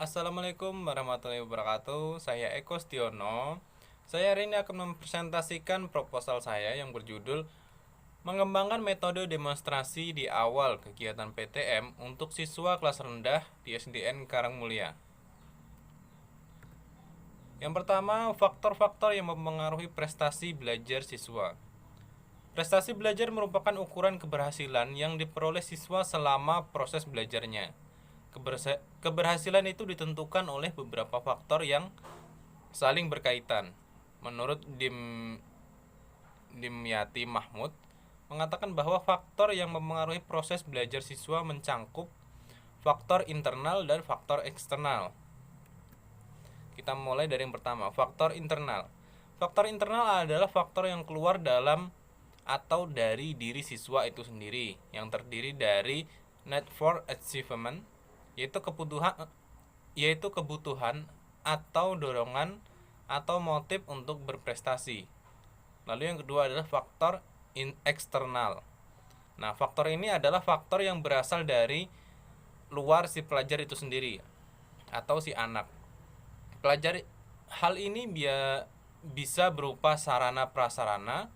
Assalamualaikum warahmatullahi wabarakatuh. Saya Eko Stiono. Saya hari ini akan mempresentasikan proposal saya yang berjudul mengembangkan metode demonstrasi di awal kegiatan PTM untuk siswa kelas rendah di SDN Karangmulia. Yang pertama, faktor-faktor yang mempengaruhi prestasi belajar siswa. Prestasi belajar merupakan ukuran keberhasilan yang diperoleh siswa selama proses belajarnya. Keberhasilan itu ditentukan oleh beberapa faktor yang saling berkaitan. Menurut Dimyati Mahmud mengatakan bahwa faktor yang mempengaruhi proses belajar siswa mencangkup faktor internal dan faktor eksternal. Kita mulai dari yang pertama, faktor internal. Faktor internal adalah faktor yang keluar dalam atau dari diri siswa itu sendiri, yang terdiri dari need for achievement, yaitu kebutuhan atau dorongan atau motif untuk berprestasi. Lalu yang kedua adalah faktor eksternal. Nah, faktor ini adalah faktor yang berasal dari luar si pelajar itu sendiri atau si anak. Hal ini bisa berupa sarana prasarana,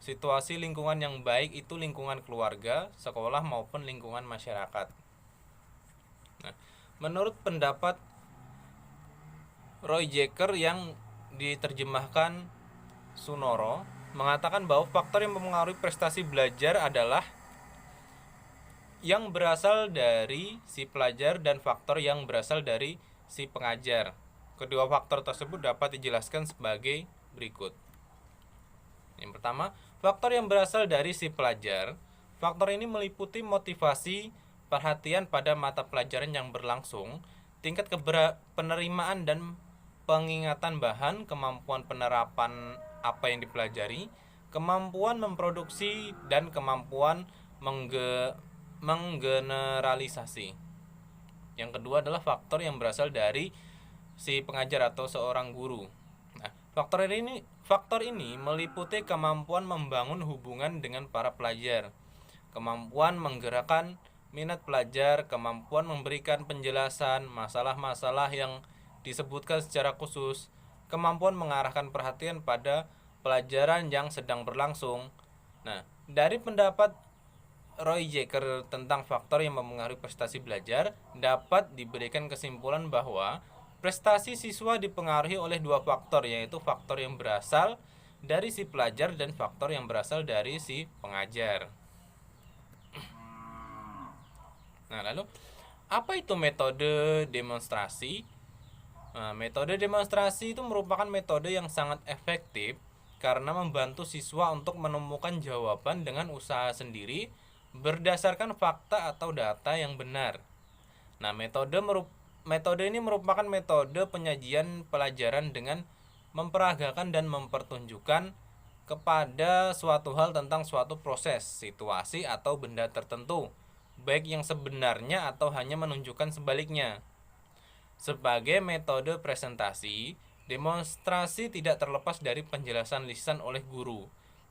situasi lingkungan yang baik itu lingkungan keluarga, sekolah maupun lingkungan masyarakat. Nah, menurut pendapat Roy Jacker yang diterjemahkan Sunoro mengatakan bahwa faktor yang mempengaruhi prestasi belajar adalah yang berasal dari si pelajar dan faktor yang berasal dari si pengajar. Kedua faktor tersebut dapat dijelaskan sebagai berikut. Yang pertama, faktor yang berasal dari si pelajar. Faktor ini meliputi motivasi, perhatian pada mata pelajaran yang berlangsung, tingkat penerimaan dan pengingatan bahan, kemampuan penerapan apa yang dipelajari, kemampuan memproduksi, dan kemampuan menggeneralisasi. Yang kedua adalah faktor yang berasal dari si pengajar atau seorang guru. Nah, faktor ini meliputi kemampuan membangun hubungan dengan para pelajar, kemampuan menggerakkan minat pelajar, kemampuan memberikan penjelasan masalah-masalah yang disebutkan secara khusus, kemampuan mengarahkan perhatian pada pelajaran yang sedang berlangsung. Nah, dari pendapat Roy Jacker tentang faktor yang mempengaruhi prestasi belajar, dapat diberikan kesimpulan bahwa prestasi siswa dipengaruhi oleh dua faktor, yaitu faktor yang berasal dari si pelajar dan faktor yang berasal dari si pengajar. Nah, lalu apa itu metode demonstrasi? Nah, metode demonstrasi itu merupakan metode yang sangat efektif karena membantu siswa untuk menemukan jawaban dengan usaha sendiri berdasarkan fakta atau data yang benar. Nah, metode ini merupakan metode penyajian pelajaran dengan memperagakan dan mempertunjukkan kepada suatu hal tentang suatu proses, situasi atau benda tertentu, baik yang sebenarnya atau hanya menunjukkan sebaliknya. Sebagai metode presentasi, demonstrasi tidak terlepas dari penjelasan lisan oleh guru.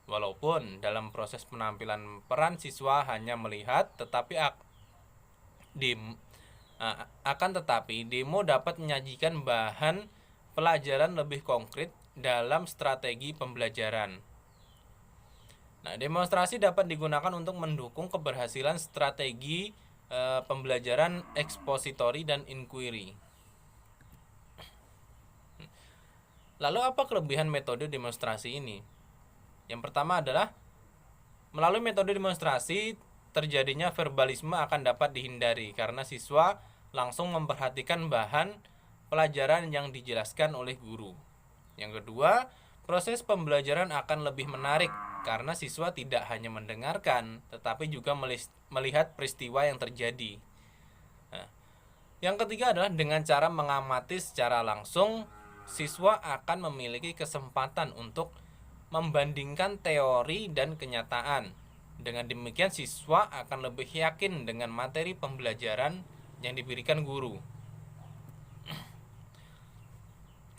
Walaupun dalam proses penampilan peran siswa hanya melihat, akan tetapi demo dapat menyajikan bahan pelajaran lebih konkret dalam strategi pembelajaran. Nah, demonstrasi dapat digunakan untuk mendukung keberhasilan strategi pembelajaran ekspositori dan inquiry. Lalu apa kelebihan metode demonstrasi ini? Yang pertama adalah melalui metode demonstrasi terjadinya verbalisme akan dapat dihindari karena siswa langsung memperhatikan bahan pelajaran yang dijelaskan oleh guru. Yang kedua, proses pembelajaran akan lebih menarik karena siswa tidak hanya mendengarkan tetapi juga melihat peristiwa yang terjadi. Nah, yang ketiga adalah dengan cara mengamati secara langsung, siswa akan memiliki kesempatan untuk membandingkan teori dan kenyataan. Dengan demikian siswa akan lebih yakin dengan materi pembelajaran yang diberikan guru.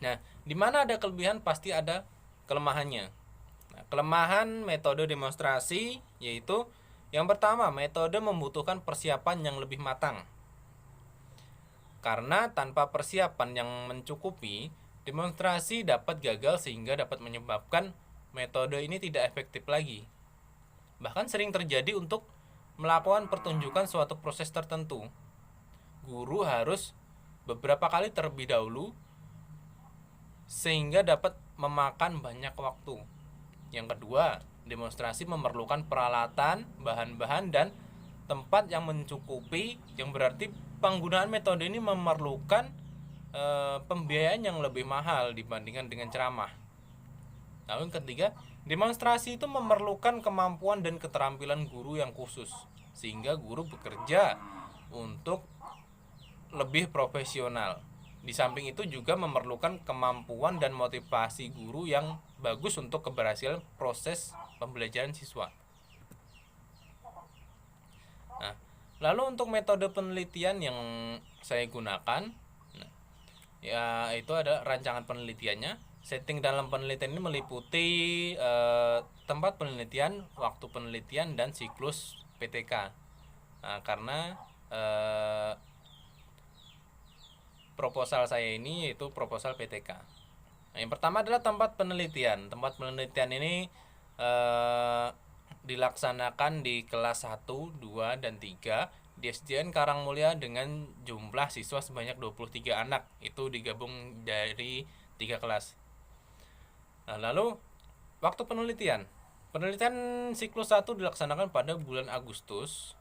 Nah, di mana ada kelebihan pasti ada kelemahannya. Nah, kelemahan metode demonstrasi yaitu yang pertama, metode membutuhkan persiapan yang lebih matang. Karena tanpa persiapan yang mencukupi, demonstrasi dapat gagal sehingga dapat menyebabkan metode ini tidak efektif lagi. Bahkan sering terjadi untuk melakukan pertunjukan suatu proses tertentu. Guru harus beberapa kali terlebih dahulu sehingga dapat memakan banyak waktu. Yang kedua, demonstrasi memerlukan peralatan, bahan-bahan, dan tempat yang mencukupi, yang berarti penggunaan metode ini memerlukan pembiayaan yang lebih mahal dibandingkan dengan ceramah. Lalu yang ketiga, demonstrasi itu memerlukan kemampuan dan keterampilan guru yang khusus, sehingga guru bekerja untuk lebih profesional. Di samping itu juga memerlukan kemampuan dan motivasi guru yang bagus untuk keberhasilan proses pembelajaran siswa. Nah, lalu untuk metode penelitian yang saya gunakan, ya itu ada rancangan penelitiannya. Setting dalam penelitian ini meliputi tempat penelitian, waktu penelitian, dan siklus PTK. Nah, karena proposal saya ini yaitu proposal PTK. Nah, yang pertama adalah tempat penelitian. Tempat penelitian ini dilaksanakan di kelas 1, 2, dan 3 di SDN Karangmulia dengan jumlah siswa sebanyak 23 anak. Itu digabung dari 3 kelas. Nah, lalu waktu penelitian. Penelitian siklus 1 dilaksanakan pada bulan Agustus,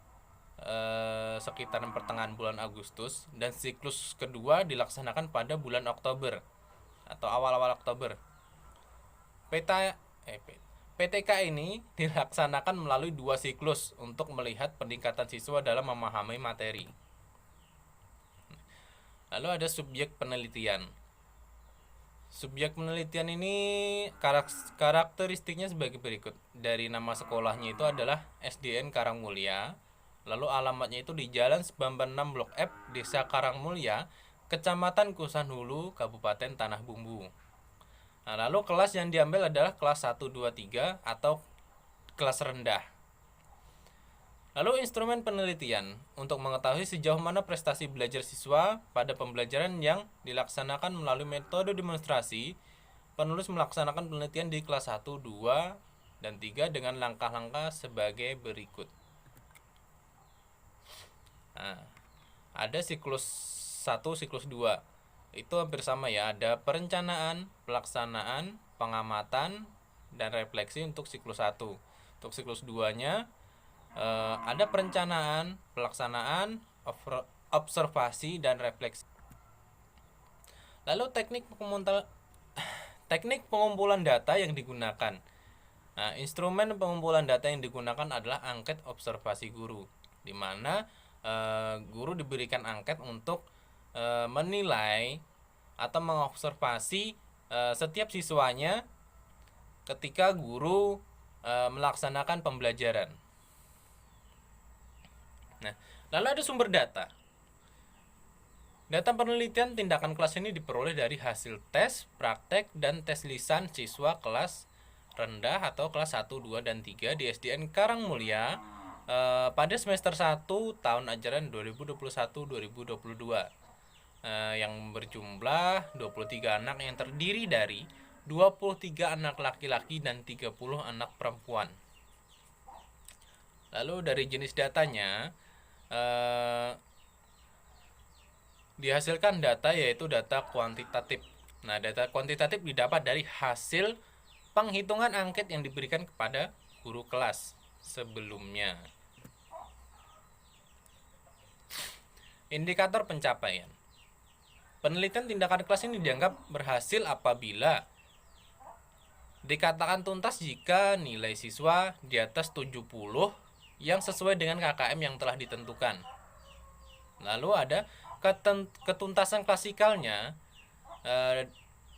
sekitaran pertengahan bulan Agustus, dan siklus kedua dilaksanakan pada bulan Oktober atau awal-awal Oktober. PTK ini dilaksanakan melalui 2 siklus untuk melihat peningkatan siswa dalam memahami materi. Lalu ada subjek penelitian. Subjek penelitian ini karakteristiknya sebagai berikut. Dari nama sekolahnya itu adalah SDN Karangmulia. Lalu alamatnya itu di Jalan Sebamban 6 Blok F, Desa Karangmulia, Kecamatan Kusanhulu, Kabupaten Tanah Bumbu. Nah, lalu kelas yang diambil adalah kelas 1, 2, 3 atau kelas rendah. Lalu instrumen penelitian untuk mengetahui sejauh mana prestasi belajar siswa pada pembelajaran yang dilaksanakan melalui metode demonstrasi, penulis melaksanakan penelitian di kelas 1, 2, dan 3 dengan langkah-langkah sebagai berikut. Nah, ada siklus 1, siklus 2. Itu hampir sama ya, ada perencanaan, pelaksanaan, pengamatan, dan refleksi untuk siklus 1. Untuk siklus 2-nya ada perencanaan, pelaksanaan, observasi, dan refleksi. Lalu teknik pengumpulan data yang digunakan. Nah, instrumen pengumpulan data yang digunakan adalah angket observasi guru, di mana guru diberikan angket untuk menilai atau mengobservasi setiap siswanya ketika guru melaksanakan pembelajaran. Nah, lalu ada sumber data. Data penelitian tindakan kelas ini diperoleh dari hasil tes, praktek, dan tes lisan siswa kelas rendah atau kelas 1, 2, dan 3 di SDN Karangmulia pada semester 1 tahun ajaran 2021-2022 yang berjumlah 23 anak yang terdiri dari 23 anak laki-laki dan 30 anak perempuan. Lalu dari jenis datanya dihasilkan data yaitu data kuantitatif. Nah, data kuantitatif didapat dari hasil penghitungan angket yang diberikan kepada guru kelas sebelumnya. Indikator pencapaian. Penelitian tindakan kelas ini dianggap berhasil apabila dikatakan tuntas jika nilai siswa di atas 70 yang sesuai dengan KKM yang telah ditentukan. Lalu ada ketuntasan klasikalnya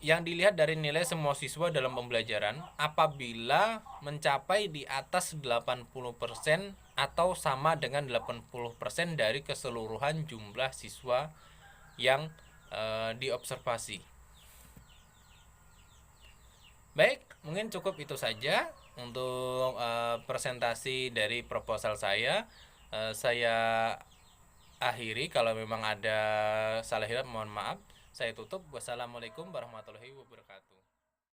yang dilihat dari nilai semua siswa dalam pembelajaran apabila mencapai di atas 80% atau sama dengan 80% dari keseluruhan jumlah siswa yang diobservasi. Baik, mungkin cukup itu saja untuk presentasi dari proposal saya. Saya akhiri. Kalau memang ada salah hilap mohon maaf. Saya tutup. Wassalamualaikum warahmatullahi wabarakatuh.